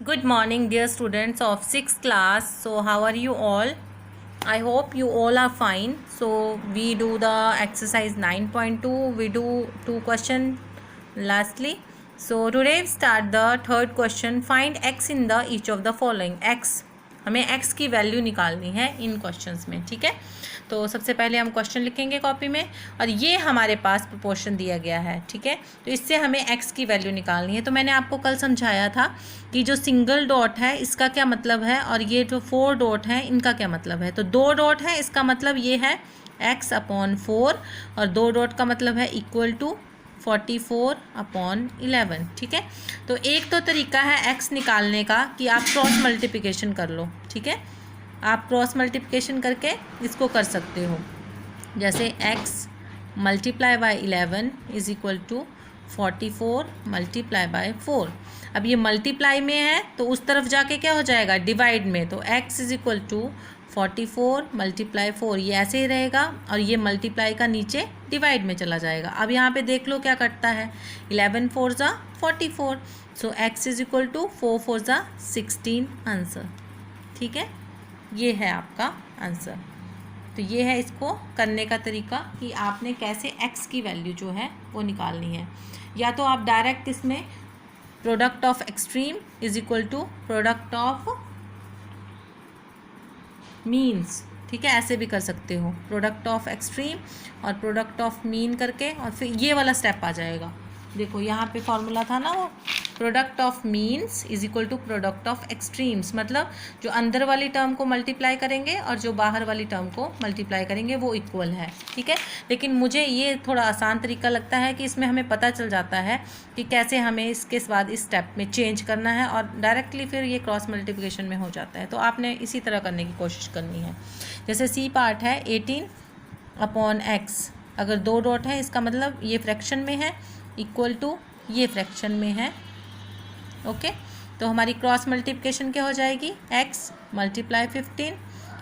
Good morning, dear students of 6th class. So, how are you all? I hope you all are fine. So, we do the exercise 9.2. We do two questions lastly. So, today we start the third question. Find x in the each of the following. X हमें x की value निकालनी है इन questions में. ठीक है, तो सबसे पहले हम क्वेश्चन लिखेंगे कॉपी में और ये हमारे पास प्रोपोर्शन दिया गया है. ठीक है, तो इससे हमें x की वैल्यू निकालनी है. तो मैंने आपको कल समझाया था कि जो सिंगल डॉट है इसका क्या मतलब है और ये जो 4 डॉट हैं इनका क्या मतलब है. तो 2 डॉट है इसका मतलब ये है x/4 और 2 डॉट का मतलब है इक्वल टू 44/11. ठीक है, तो एक तो तरीका है x निकालने का कि आप क्रॉस मल्टीप्लिकेशन कर लो. ठीक है, आप क्रॉस मल्टीप्लिकेशन करके इसको कर सकते हो. जैसे x multiply by 11 is equal to 44 multiply by 4. अब ये मल्टीप्लाई में है तो उस तरफ जाके क्या हो जाएगा, डिवाइड में. तो x is equal to 44 multiply 4 ये ऐसे ही रहेगा और ये मल्टीप्लाई का नीचे डिवाइड में चला जाएगा. अब यहाँ पे देख लो क्या कटता है, 11 4 ज़ा 44. सो x इज इक्वल टू 4 4 ज़ा 16 आंसर. ठीक है, ये है आपका आंसर. तो ये है इसको करने का तरीका कि आपने कैसे x की वैल्यू जो है वो निकालनी है. या तो आप डायरेक्ट इसमें product of extreme is equal to product of means. ठीक है, ऐसे भी कर सकते हो, प्रोडक्ट ऑफ एक्सट्रीम और प्रोडक्ट ऑफ मीन करके और फिर ये वाला स्टेप आ जाएगा. देखो यहाँ पे फॉर्मूला था ना, वो product of means is equal to product of extremes. मतलब जो अंदर वाली टर्म को मल्टीप्लाई करेंगे और जो बाहर वाली टर्म को मल्टीप्लाई करेंगे वो इक्वल है. ठीक है, लेकिन मुझे ये थोड़ा आसान तरीका लगता है कि इसमें हमें पता चल जाता है कि कैसे हमें इसके बाद इस स्टेप में चेंज करना है और डायरेक्टली फिर ये क्रॉस मल्टीप्लिकेशन में हो जाता है. तो आपने इसी तरह करने की कोशिश करनी है. जैसे सी पार्ट है 18/x. अगर 2 डॉट है इसका मतलब ये फ्रैक्शन में है इक्वल टू ये फ्रैक्शन में है. ओके, तो हमारी क्रॉस मल्टीप्लिकेशन क्या हो जाएगी, x multiply 15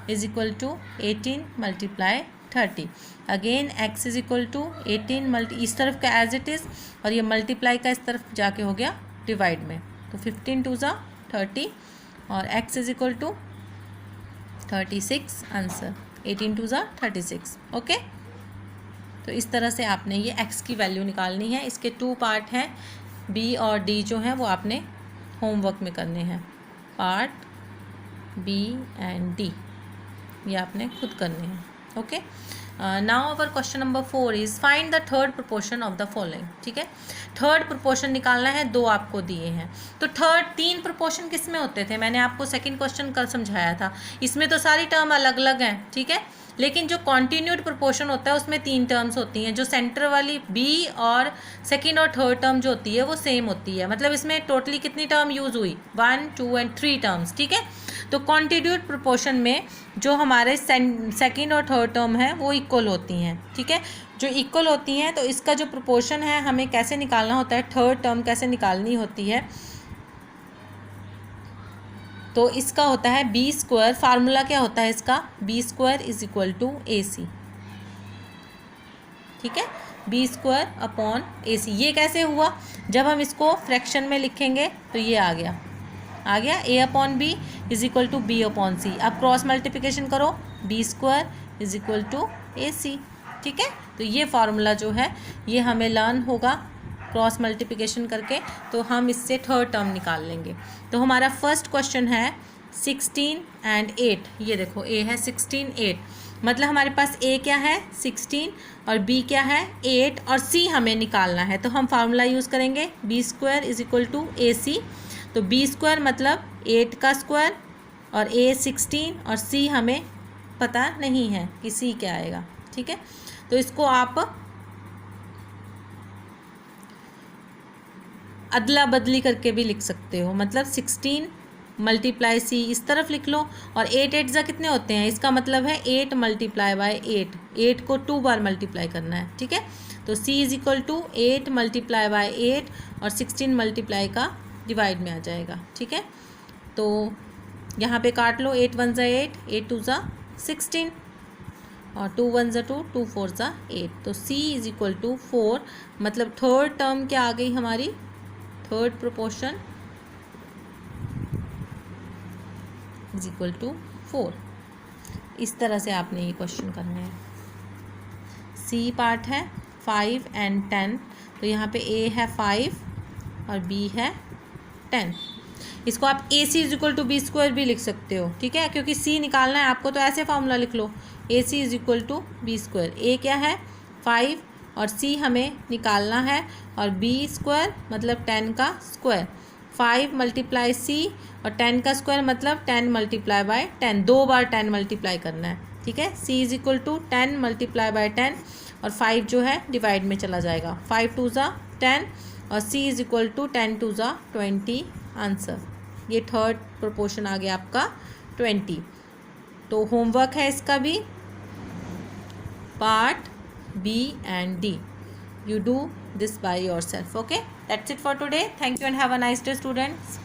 is equal to 18 multiply 30. Again x is equal to 18 इस तरफ का एज इट इज़ और ये मल्टीप्लाई का इस तरफ जाके हो गया डिवाइड में. तो 15 2 ज़ा 30 और x is equal to 36 answer. 18 2 ज़ा 36. ओके, तो इस तरह से आपने ये x की वैल्यू निकालनी है. इसके 2 पार्ट हैं, b और d जो हैं वो आपने होमवर्क में करने हैं. पार्ट b एंड d ये आपने खुद करने हैं. Okay, now our question number 4 is find the third proportion of the following. ठीक है, थर्ड प्रोपोर्शन निकालना है. 2 आपको दिए हैं. तो 3 प्रोपोर्शन किस में होते थे, मैंने आपको सेकंड क्वेश्चन कल समझाया था. इसमें तो सारी टर्म अलग अलग हैं. ठीक है, लेकिन जो कॉन्टीन्यूड प्रोपोर्शन होता है उसमें 3 टर्म्स होती हैं. जो सेंटर वाली बी और सेकंड और थर्ड टर्म जो होती है वो सेम होती है. मतलब इसमें टोटली कितनी टर्म यूज़ हुई, 1 2 एंड 3 टर्म्स. ठीक है, तो कॉन्टीन्यूड प्रोपोर्शन में जो हमारे सेकंड और थर्ड टर्म है वो इक्वल होती हैं. ठीक है, जो इक्वल होती हैं तो इसका जो प्रोपोर्शन है हमें कैसे निकालना होता है, थर्ड टर्म कैसे निकालनी होती है. तो इसका होता है b². फार्मूला क्या होता है इसका, b² is equal to AC. ठीक है, b²/AC. ये कैसे हुआ, जब हम इसको फ्रैक्शन में लिखेंगे तो ये आ गया a/b is equal to b/c. अब क्रॉस मल्टीप्लिकेशन करो, b² is equal to AC. ठीक है, तो ये फार्मूला जो है ये हमें लर्न होगा क्रॉस मल्टीप्लिकेशन करके. तो हम इससे थर्ड टर्म निकाल लेंगे. तो हमारा फर्स्ट क्वेश्चन है 16 एंड 8. ये देखो a है 16 8, मतलब हमारे पास a क्या है 16 और b क्या है 8 और c हमें निकालना है. तो हम फार्मूला यूज़ करेंगे b² is equal to AC. तो b² मतलब 8 का स्क्वायर और a 16 और c हमें पता नहीं है कि c क्या आएगा. ठीक है, तो इसको आप अदला बदली करके भी लिख सकते हो. मतलब 16 मल्टीप्लाई c इस तरफ लिख लो और 8 8 ज़ा कितने होते हैं, इसका मतलब है 8 मल्टीप्लाई बाय 8. 8 को 2 बार मल्टीप्लाई करना है. ठीक है, तो c is equal to 8 multiply by 8 और 16 मल्टीप्लाई का डिवाइड में आ जाएगा. ठीक है, तो यहाँ पे काट लो, 8 1 ज़ा 8, 8 2 ज़ा 16 और 2 1 ज़ा 2, 2 4 ज़ा 8. तो c इज इक्वल टू 4. मतलब थर्ड टर्म क्या आ गई हमारी, third proportion is equal to 4। इस तरह से आपने ये क्वेश्चन करने हैं। सी पार्ट है 5 एंड 10, तो यहाँ पे ए है 5 और बी है 10। इसको आप A C is equal to B square भी लिख सकते हो, ठीक है, क्योंकि सी निकालना है आपको तो ऐसे फॉर्मूला लिख लो, A C is equal to B square. A क्या है 5 और सी हमें निकालना है, और बी स्क्वायर मतलब 10 का स्क्वायर। 5 मल्टीप्लाई सी और 10 का स्क्वायर मतलब 10 मल्टीप्लाई बाय 10, 2 बार 10 मल्टीप्लाई करना है, ठीक है। C is equal to 10 multiply by 10, और 5 जो है डिवाइड में चला जाएगा, 5 2 ज़ा 10 और सी इज इक्वल टू 10 2 ज़ा 20 आंसर। ये थर्ड प्रोपोर्शन आ गया आपका 20। तो होमवर्क है इसका भी, part B and D. You do this by yourself. Okay, that's it for today. Thank you and have a nice day, students.